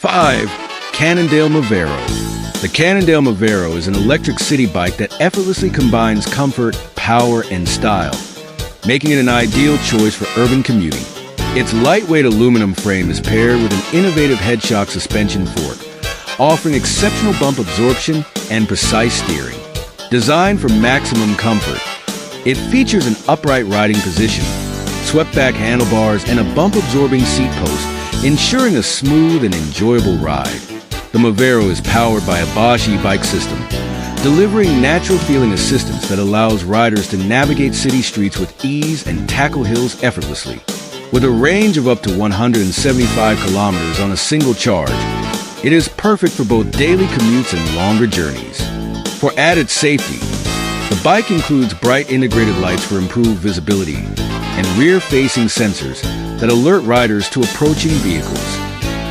5. Cannondale Movero. The Cannondale Movero is an electric city bike that effortlessly combines comfort, power, and style, making it an ideal choice for urban commuting. Its lightweight aluminum frame is paired with an innovative head shock suspension fork, offering exceptional bump absorption and precise steering. Designed for maximum comfort, it features an upright riding position, swept-back handlebars, and a bump-absorbing seat post, ensuring a smooth and enjoyable ride. The Movero is powered by a Bosch ebike system, delivering natural-feeling assistance that allows riders to navigate city streets with ease and tackle hills effortlessly. With a range of up to 175 kilometers on a single charge, it is perfect for both daily commutes and longer journeys. For added safety, the bike includes bright integrated lights for improved visibility and rear-facing sensors that alert riders to approaching vehicles.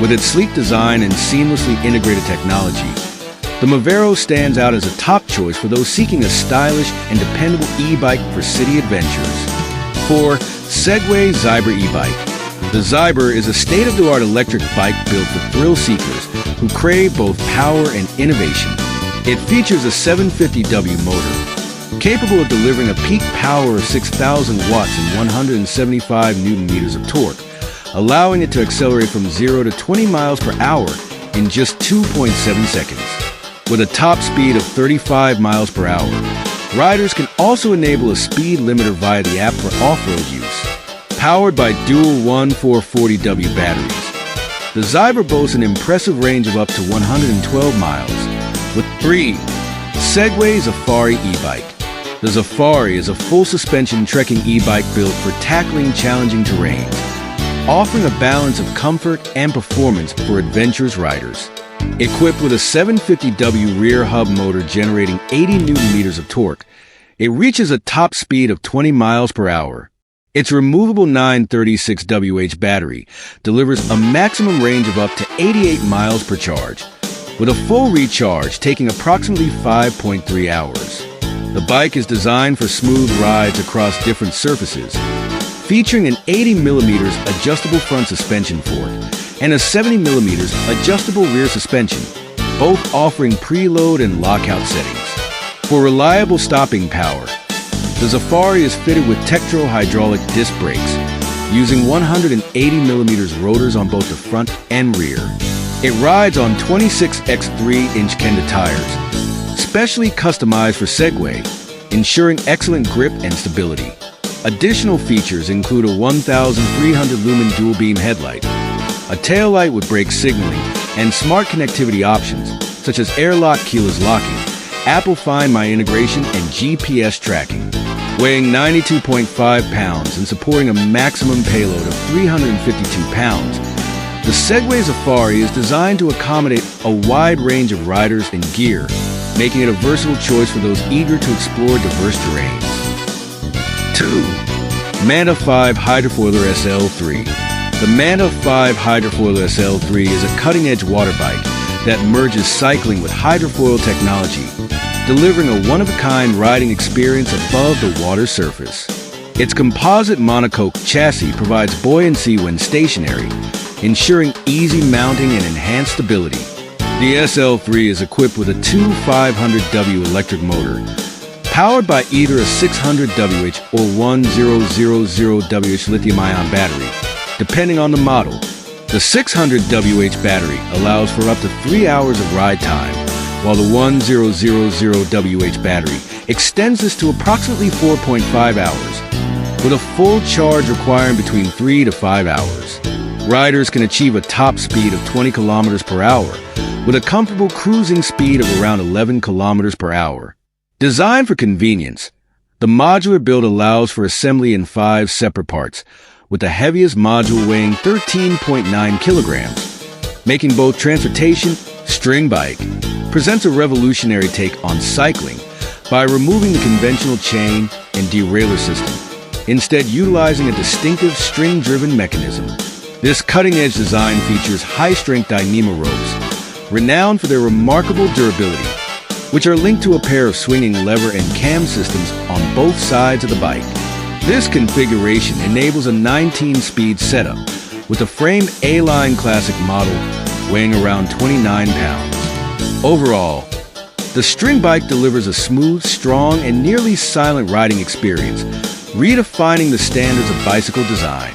With its sleek design and seamlessly integrated technology, the Movero stands out as a top choice for those seeking a stylish and dependable e-bike for city adventures. 4. Segway Zyber e-bike. The Zyber is a state-of-the-art electric bike built for thrill seekers who crave both power and innovation. It features a 750W motor, capable of delivering a peak power of 6,000 watts and 175 Newton-meters of torque, allowing it to accelerate from 0 to 20 miles per hour in just 2.7 seconds. With a top speed of 35 miles per hour, riders can also enable a speed limiter via the app for off-road use. Powered by dual 1440W batteries, the Zyber boasts an impressive range of up to 112 miles. With 3. Segway Zafari e-bike. The Zafari is a full-suspension trekking e-bike built for tackling challenging terrains, offering a balance of comfort and performance for adventurous riders. Equipped with a 750W rear hub motor generating 80 Newton-meters of torque, it reaches a top speed of 20 miles per hour. Its removable 936WH battery delivers a maximum range of up to 88 miles per charge, with a full recharge taking approximately 5.3 hours. The bike is designed for smooth rides across different surfaces, featuring an 80mm adjustable front suspension fork and a 70mm adjustable rear suspension, both offering preload and lockout settings. For reliable stopping power, the Zafari is fitted with Tektro hydraulic disc brakes, using 180mm rotors on both the front and rear. It rides on 26x3-inch Kenda tires, specially customized for Segway, ensuring excellent grip and stability. Additional features include a 1,300 lumen dual beam headlight, a taillight with brake signaling, and smart connectivity options such as AirLock keyless locking, Apple Find My integration, and GPS tracking. Weighing 92.5 pounds and supporting a maximum payload of 352 pounds, the Segway Zafari is designed to accommodate a wide range of riders and gear, making it a versatile choice for those eager to explore diverse terrains. 2. Manta 5 Hydrofoiler SL3. The Manta 5 Hydrofoiler SL3 is a cutting-edge water bike that merges cycling with hydrofoil technology, delivering a one-of-a-kind riding experience above the water surface. Its composite monocoque chassis provides buoyancy when stationary, ensuring easy mounting and enhanced stability. The SL3 is equipped with a 2500W electric motor, powered by either a 600WH or 1000WH lithium-ion battery, depending on the model. The 600WH battery allows for up to 3 hours of ride time, while the 1000WH battery extends this to approximately 4.5 hours, with a full charge requiring between 3 to 5 hours. Riders can achieve a top speed of 20 kilometers per hour, with a comfortable cruising speed of around 11 kilometers per hour. Designed for convenience, the modular build allows for assembly in 5 separate parts, with the heaviest module weighing 13.9 kilograms, making both transportation. String Bike presents a revolutionary take on cycling by removing the conventional chain and derailleur system, instead utilizing a distinctive string-driven mechanism. This cutting-edge design features high-strength Dyneema ropes, renowned for their remarkable durability, which are linked to a pair of swinging lever and cam systems on both sides of the bike. This configuration enables a 19-speed setup with a frame A-Line Classic model weighing around 29 pounds. Overall, the string bike delivers a smooth, strong, and nearly silent riding experience, redefining the standards of bicycle design.